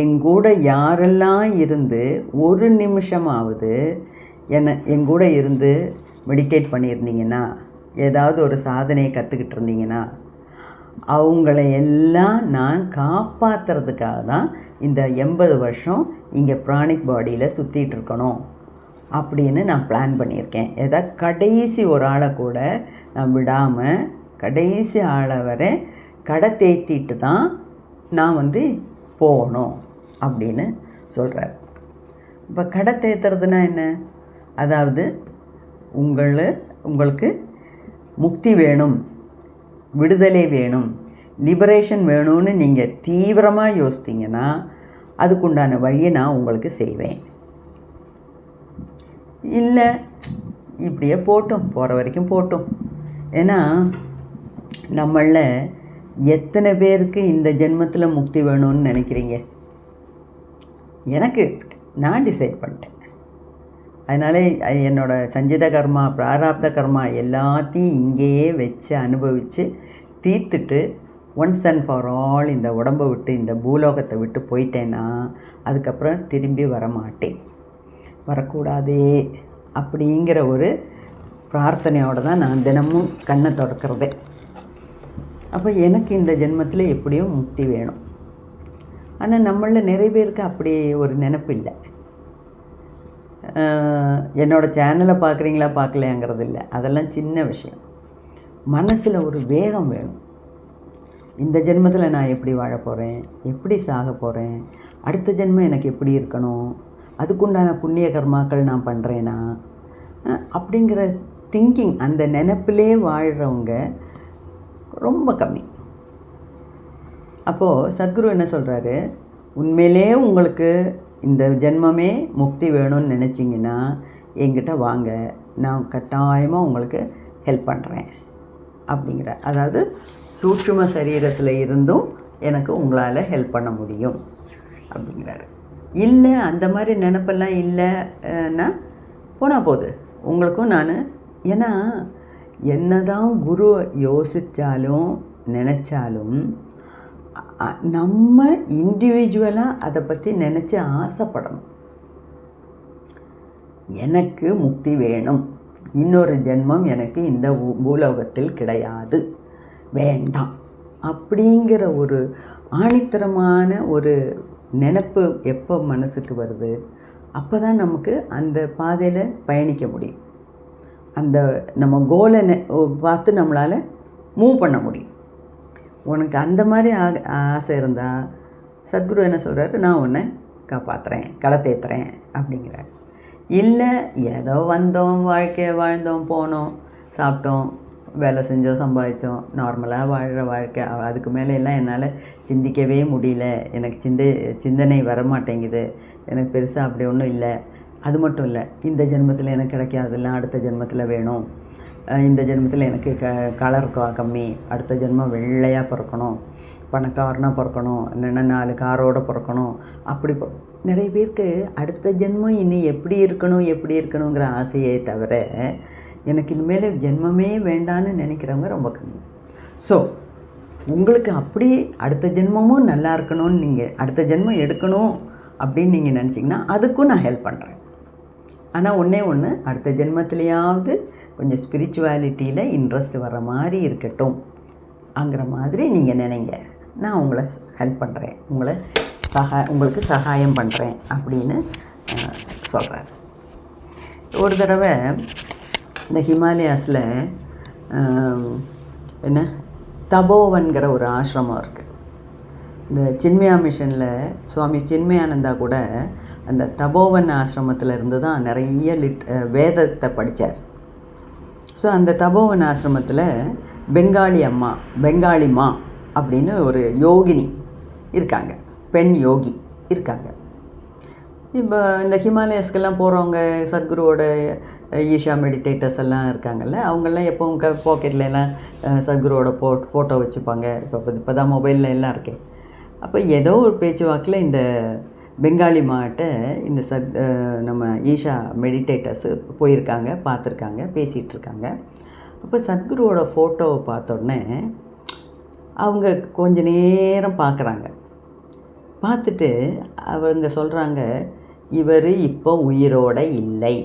எங்கூட யாரெல்லாம் இருந்து ஒரு நிமிஷமாவது எங்கூட இருந்து மெடிடேட் பண்ணியிருந்தீங்கன்னா, ஏதாவது ஒரு சாதனையை கற்றுக்கிட்டு இருந்தீங்கன்னா, அவங்கள எல்லாம் நான் காப்பாற்றுறதுக்காக தான் இந்த 80 வருஷம் இங்கே ப்ராணிக் பாடியில் சுற்றிட்டு இருக்கணும் அப்படின்னு நான் பிளான் பண்ணியிருக்கேன். ஏதாவது கடைசி ஒரு ஆளை கூட நான் விடாமல் கடைசி ஆளை வரை கடை தேத்திட்டு தான் நான் போகணும் அப்படின்னு சொல்கிறார். இப்போ கடை தேத்துறதுனா என்ன? அதாவது உங்களுக்கு முக்தி வேணும், விடுதலை வேணும், லிபரேஷன் வேணும்னு நீங்கள் தீவிரமாக யோசித்தீங்கன்னா அதுக்குண்டான வழியை நான் உங்களுக்கு செய்வேன். இல்லை இப்படியே போட்டும், போகிற வரைக்கும் போட்டும். ஏன்னா நம்மளில் எத்தனை பேருக்கு இந்த ஜென்மத்தில் முக்தி வேணும்னு நினைக்கிறீங்க? எனக்கு நான் டிசைட் பண்ணிட்டேன். அதனால் என்னோடய சஞ்சித கர்மா, பிராராப்த கர்மா எல்லாத்தையும் இங்கேயே வச்சு அனுபவித்து தீர்த்துட்டு ஒன்ஸ் அண்ட் ஃபார் ஆல் இந்த உடம்பை விட்டு இந்த பூலோகத்தை விட்டு போயிட்டேன்னா அதுக்கப்புறம் திரும்பி வரமாட்டேன், வரக்கூடாதே அப்படிங்கிற ஒரு பிரார்த்தனையோடு தான் நான் தினமும் கண்ணை திறக்கிறதே. அப்போ எனக்கு இந்த ஜென்மத்தில் எப்படியும் முக்தி வேணும். ஆனால் நம்மளில் நிறைய பேருக்கு அப்படி ஒரு நினைப்பு இல்லை. என்னோடய சேனலை பார்க்குறீங்களா பார்க்கலையாங்கிறது இல்லை, அதெல்லாம் சின்ன விஷயம். மனசில் ஒரு வேகம் வேணும். இந்த ஜென்மத்தில் நான் எப்படி வாழ போகிறேன், எப்படி சாக போகிறேன், அடுத்த ஜென்மம் எனக்கு எப்படி இருக்கணும், அதுக்குண்டான புண்ணிய கர்மாக்கள் நான் பண்ணுறேனா அப்படிங்கிற திங்கிங், அந்த நினைப்பிலே வாழ்கிறவங்க ரொம்ப கம்மி. அப்போது சத்குரு என்ன சொல்கிறாரு, உண்மையிலே உங்களுக்கு இந்த ஜென்மமே முக்தி வேணும்னு நினச்சிங்கன்னா என்கிட்ட வாங்க, நான் கட்டாயமாக உங்களுக்கு ஹெல்ப் பண்ணுறேன் அப்படிங்கிற. அதாவது சூட்சும சரீரத்தில் இருந்தும் எனக்கு உங்களால் ஹெல்ப் பண்ண முடியும் அப்படிங்கிறாரு. இல்லை அந்த மாதிரி நினப்பெல்லாம் இல்லைன்னா போனால் போகுது உங்களுக்கும். நான் ஏன்னா என்ன தான் குரு யோசித்தாலும் நினச்சாலும் நம்ம இண்டிவிஜுவலாக அதை பற்றி நினச்சி ஆசைப்படணும். எனக்கு முக்தி வேணும், இன்னொரு ஜென்மம் எனக்கு இந்த பூலோகத்தில் கிடையாது, வேண்டாம் அப்படிங்கிற ஒரு ஆணித்தரமான ஒரு நினைப்பு எப்போ மனசுக்கு வருது அப்போ தான் நமக்கு அந்த பாதையில் பயணிக்க முடியும். அந்த நம்ம கோலை பார்த்து நம்மளால் மூவ் பண்ண முடியும். உனக்கு அந்த மாதிரி ஆசை இருந்தால் சத்குரு என்ன சொல்கிறாரு, நான் உன்னை காப்பாற்றுறேன், களை தேத்துறேன் அப்படிங்கிறார். இல்லை ஏதோ வந்தோம், வாழ்க்கையை வாழ்ந்தோம், போனோம், சாப்பிட்டோம், வேலை செஞ்சோம், சம்பாதிச்சோம், நார்மலாக வாழ்கிற வாழ்க்கை, அதுக்கு மேலே எல்லாம் என்னால் சிந்திக்கவே முடியல, எனக்கு சிந்தனை வரமாட்டேங்குது, எனக்கு பெருசாக அப்படி ஒன்றும் இல்லை, அது மட்டும் இல்லை இந்த ஜென்மத்தில் எனக்கு கிடைக்காதெல்லாம் அடுத்த ஜென்மத்தில் வேணும், இந்த ஜென்மத்தில் எனக்கு கலர் கம்மி, அடுத்த ஜென்மம் வெள்ளையாக பிறக்கணும், பணக்காரனாக பிறக்கணும், இல்லைன்னா 4 காரோடு பிறக்கணும், அப்படி நிறைய பேருக்கு அடுத்த ஜென்மம் இன்னும் எப்படி இருக்கணுங்கிற ஆசையே தவிர எனக்கு இனிமேல் ஜென்மமே வேண்டான்னு நினைக்கிறவங்க ரொம்ப கம்மி. ஸோ உங்களுக்கு அப்படி அடுத்த ஜென்மமும் நல்லா இருக்கணும்னு நீங்கள் அடுத்த ஜென்மம் எடுக்கணும் அப்படின்னு நீங்கள் நினச்சிங்கன்னா அதுக்கும் நான் ஹெல்ப் பண்ணுறேன். ஆனால் ஒன்று அடுத்த ஜென்மத்திலேயாவது கொஞ்சம் ஸ்பிரிச்சுவாலிட்டியில் இன்ட்ரெஸ்ட் வர மாதிரி இருக்கட்டும் அங்கிற மாதிரி நீங்கள் நினைங்க, நான் உங்களை ஹெல்ப் பண்ணுறேன், உங்களுக்கு சகாயம் பண்ணுறேன் அப்படின்னு சொல்கிறார். ஒரு தடவை இந்த ஹிமாலயாஸில் என்ன தபோவன்கிற ஒரு ஆசிரமம் இருக்குது. இந்த சின்மயா மிஷனில் சுவாமி சின்மயானந்தா கூட அந்த தபோவன் ஆசிரமத்தில் இருந்து தான் நிறைய வேதத்தை படித்தார். ஸோ அந்த தபோவன் ஆசிரமத்தில் பெங்காளிமா அப்படின்னு ஒரு யோகினி இருக்காங்க, பெண் யோகி இருக்காங்க. இப்போ இந்த ஹிமாலயஸ்க்கெல்லாம் போகிறவங்க சத்குருவோட ஈஷா மெடிடேட்டர்ஸ் எல்லாம் இருக்காங்கல்ல, அவங்கெல்லாம் எப்போவும் பாக்கெட்லலாம் சத்குருவோட ஃபோட்டோ வச்சுப்பாங்க. இப்போ தான் மொபைலில் எல்லாம் இருக்கே. அப்போ ஏதோ ஒரு பேச்சுவாக்கில் இந்த பெங்காலி மாட்ட இந்த நம்ம ஈஷா மெடிடேட்டர்ஸு போயிருக்காங்க, பார்த்துருக்காங்க, பேசிகிட்ருக்காங்க. அப்போ சத்குருவோட ஃபோட்டோவை பார்த்தோன்னே அவங்க கொஞ்ச நேரம் பார்க்குறாங்க. பார்த்துட்டு அவங்க சொல்கிறாங்க, இவர் இப்போ உயிரோடு இல்லை,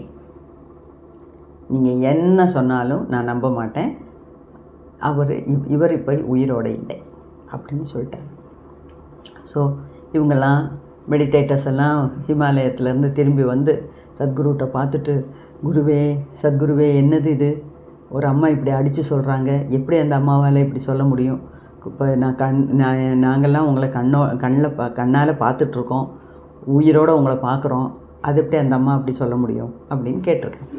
நீங்கள் என்ன சொன்னாலும் நான் நம்ப மாட்டேன், இவர் இப்போ உயிரோடு இல்லை அப்படின்னு சொல்லிட்டாங்க. ஸோ இவங்கெல்லாம் மெடிடேட்டர்ஸ் எல்லாம் ஹிமாலயத்துலேருந்து திரும்பி வந்து சத்குருகிட்ட பார்த்துட்டு, சத்குருவே என்னது இது, ஒரு அம்மா இப்படி அடித்து சொல்கிறாங்க, எப்படி அந்த அம்மாவால் இப்படி சொல்ல முடியும், இப்போ நாங்கள்லாம் உங்களை கண்ணால் பார்த்துட்ருக்கோம், உயிரோடு உங்களை பார்க்குறோம், அது எப்படி அந்த அம்மா அப்படி சொல்ல முடியும் அப்படின்னு கேட்டிருக்கேன்.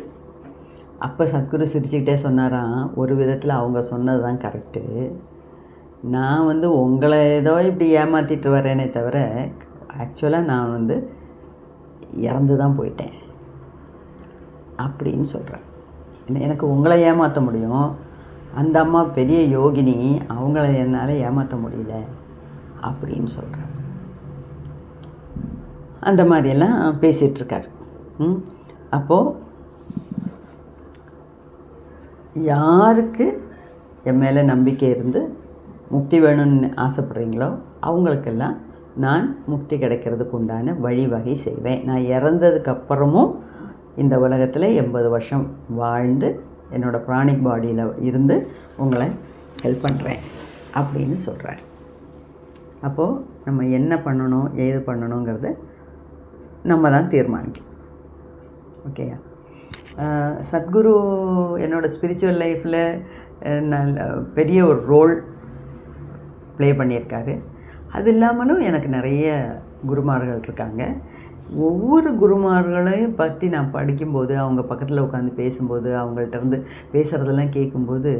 அப்போ சத்குரு சிரிச்சுக்கிட்டே சொன்னாராம், ஒரு விதத்தில் அவங்க சொன்னது தான் கரெக்டு, நான் உங்களை ஏதோ இப்படி ஏமாற்றிட்டு வரேனே தவிர ஆக்சுவலாக நான் இறந்து தான் போயிட்டேன் அப்படின்னு சொல்கிறேன். எனக்கு உங்களை ஏமாற்ற முடியும், அந்த அம்மா பெரிய யோகினி, அவங்கள என்னால் ஏமாற்ற முடியல அப்படின்னு சொல்கிறேன். அந்த மாதிரியெல்லாம் பேசிகிட்ருக்கார். அப்போது யாருக்கு என் மேலே நம்பிக்கை இருந்து முக்தி வேணும்னு ஆசைப்பட்றீங்களோ அவங்களுக்கெல்லாம் நான் முக்தி கிடைக்கிறதுக்கு உண்டான வழிவகை செய்வேன். நான் இறந்ததுக்கப்புறமும் இந்த உலகத்தில் 80 வருஷம் வாழ்ந்து என்னோடய ப்ராணிக் பாடியில் இருந்து உங்களை ஹெல்ப் பண்ணுறேன் அப்படின்னு சொல்கிறார். அப்போது நம்ம என்ன பண்ணணும், ஏது பண்ணணுங்கிறது நம்ம தான் தீர்மானிக்கணும். ஓகேயா? சத்குரு என்னோடய ஸ்பிரிச்சுவல் லைஃப்பில் பெரிய ஒரு ரோல் ப்ளே பண்ணியிருக்காரு. அது இல்லாமலும் எனக்கு நிறைய குருமார்கள் இருக்காங்க. ஒவ்வொரு குருமார்களையும் பற்றி நான் படிக்கும்போது, அவங்க பக்கத்தில் உட்காந்து பேசும்போது, அவங்கள்ட்ட இருந்து பேசுகிறதெல்லாம் கேட்கும்போது,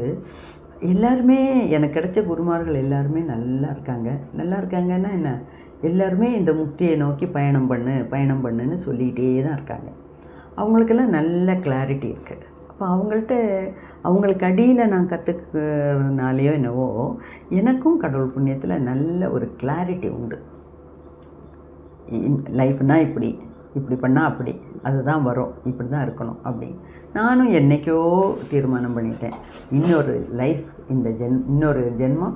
எல்லாருமே எனக்கு கிடைச்ச குருமார்கள் எல்லாருமே நல்லா இருக்காங்கன்னா என்ன, எல்லாருமே இந்த முக்தியை நோக்கி பயணம் பண்ணுன்னு சொல்லிகிட்டே தான் இருக்காங்க. அவங்களுக்கெல்லாம் நல்ல கிளாரிட்டி இருக்குது. அப்போ அவங்களுக்கு அடியில் நான் கற்றுக்கிறதுனாலையோ என்னவோ எனக்கும் கடவுள் புண்ணியத்தில் நல்ல ஒரு கிளாரிட்டி உண்டு. லைஃப்னால் இப்படி பண்ணால் அப்படி அதுதான் வரும், இப்படி தான் இருக்கணும் அப்படி. நானும் என்றைக்கோ தீர்மானம் பண்ணிட்டேன், இன்னொரு லைஃப் இன்னொரு ஜென்மம்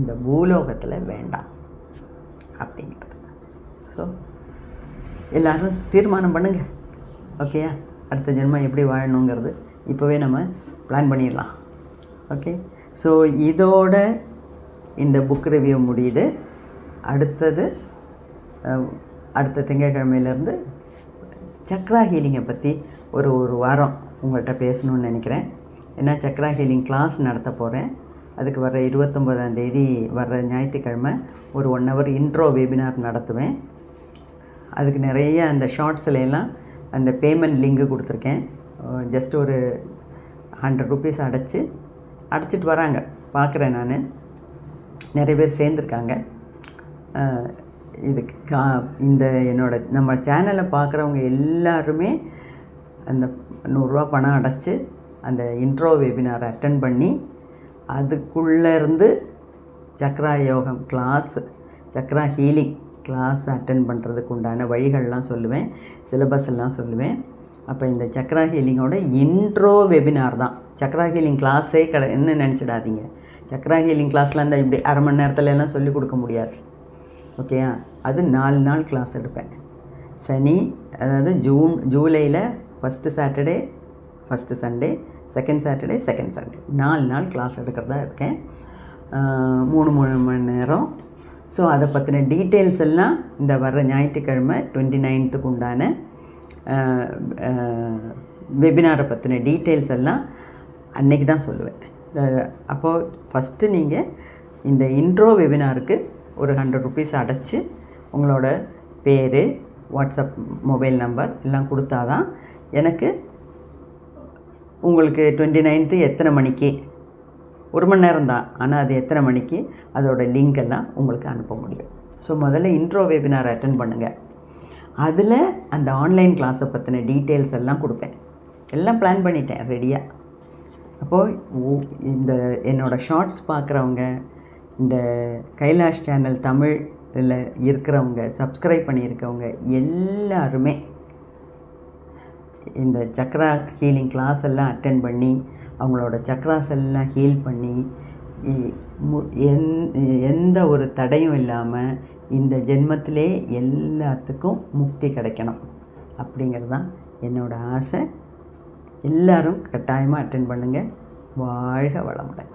இந்த பூலோகத்தில் வேண்டாம் அப்படிங்கிறது. ஸோ எல்லோரும் தீர்மானம் பண்ணுங்கள். ஓகேயா? அடுத்த ஜென்மம் எப்படி வாழணுங்கிறது இப்போவே நம்ம பிளான் பண்ணிடலாம். ஓகே? ஸோ இதோட இந்த புக் ரிவ்யூ முடியுது. அடுத்த திங்கட்கிழமையிலேருந்து சக்ரா ஹீலிங்கை பற்றி ஒரு வாரம் உங்கள்கிட்ட பேசணுன்னு நினைக்கிறேன். ஏன்னா சக்ரா ஹீலிங் கிளாஸ் நடத்த போகிறேன். அதுக்கு வர 29ஆம் தேதி வர்ற ஞாயிற்றுக்கிழமை ஒரு 1 hour இன்ட்ரோ வெபினார் நடத்துவேன். அதுக்கு நிறைய அந்த ஷார்ட்ஸ்லாம் அந்த பேமெண்ட் லிங்கு கொடுத்துருக்கேன். ஜஸ்ட் ஒரு 100 rupees அடைச்சிட்டு வராங்க, பார்க்குறேன். நான் நிறைய பேர் சேர்ந்துருக்காங்க. இதுக்கு நம்ம சேனலை பார்க்குறவங்க எல்லாருமே அந்த 100 ரூபா பணம் அடைச்சி அந்த இன்ட்ரோ வெபினாரை அட்டன் பண்ணி அதுக்குள்ளேருந்து சக்ரா யோகம் கிளாஸ், சக்ரா ஹீலிங் கிளாஸ் அட்டன் பண்ணுறதுக்கு உண்டான வழிகள்லாம் சொல்லுவேன், சிலபஸ் எல்லாம் சொல்லுவேன். அப்போ இந்த சக்ரா ஹீலிங்கோட இன்ட்ரோ வெபினார் தான். சக்ரா ஹீலிங் கிளாஸே என்ன நினச்சிடாதீங்க. சக்ரா ஹீலிங் கிளாஸ்லாம் இந்த இப்படி அரை மணி நேரத்தில் எல்லாம் சொல்லிக் கொடுக்க முடியாது. ஓகேயா? அது 4 நாள் கிளாஸ் எடுப்பேன். அதாவது ஜூலையில் first Saturday first Sunday, second Saturday second Sunday 4 நாள் கிளாஸ் எடுக்கிறதா இருக்கேன். 3 மணி நேரம். ஸோ அதை பற்றின டீட்டெயில்ஸ் எல்லாம் இந்த வர்ற ஞாயிற்றுக்கிழமை 29th உண்டான வெபினாரை பற்றின டீட்டெயில்ஸ் எல்லாம் அன்றைக்கி தான் சொல்லுவேன். அப்போது ஃபஸ்ட்டு நீங்கள் இந்த இன்ட்ரோ வெபினாருக்கு ஒரு 100 rupees அடைச்சி உங்களோட பேர், வாட்ஸ்அப் மொபைல் நம்பர் எல்லாம் கொடுத்தா தான் எனக்கு உங்களுக்கு 29th எத்தனை மணிக்கு, 1 மணி நேரம் தான், ஆனால் அது எத்தனை மணிக்கு அதோட லிங்க் எல்லாம் உங்களுக்கு அனுப்ப முடியும். ஸோ முதல்ல இன்ட்ரோ வெபினார் அட்டன் பண்ணுங்கள். அதில் அந்த ஆன்லைன் கிளாஸை பற்றின டீட்டெயில்ஸ் எல்லாம் கொடுப்பேன். எல்லாம் பிளான் பண்ணிட்டேன் ரெடியாக. அப்போது இந்த என்னோடய ஷார்ட்ஸ் பார்க்குறவங்க, இந்த கைலாஷ் சேனல் தமிழில் இருக்கிறவங்க, சப்ஸ்கிரைப் பண்ணியிருக்கவங்க எல்லாருமே இந்த சக்ரா ஹீலிங் கிளாஸ் எல்லாம் அட்டென்ட் பண்ணி அவங்களோட சக்ராஸ் எல்லாம் ஹீல் பண்ணி எந்த ஒரு தடையும் இல்லாமல் இந்த ஜென்மத்திலே எல்லாத்துக்கும் முக்தி கிடைக்கணும் அப்படிங்கிறது தான் என்னோடய ஆசை. எல்லோரும் கட்டாயமாக அட்டென்ட் பண்ணுங்கள். வாழ்க வளமுடன்.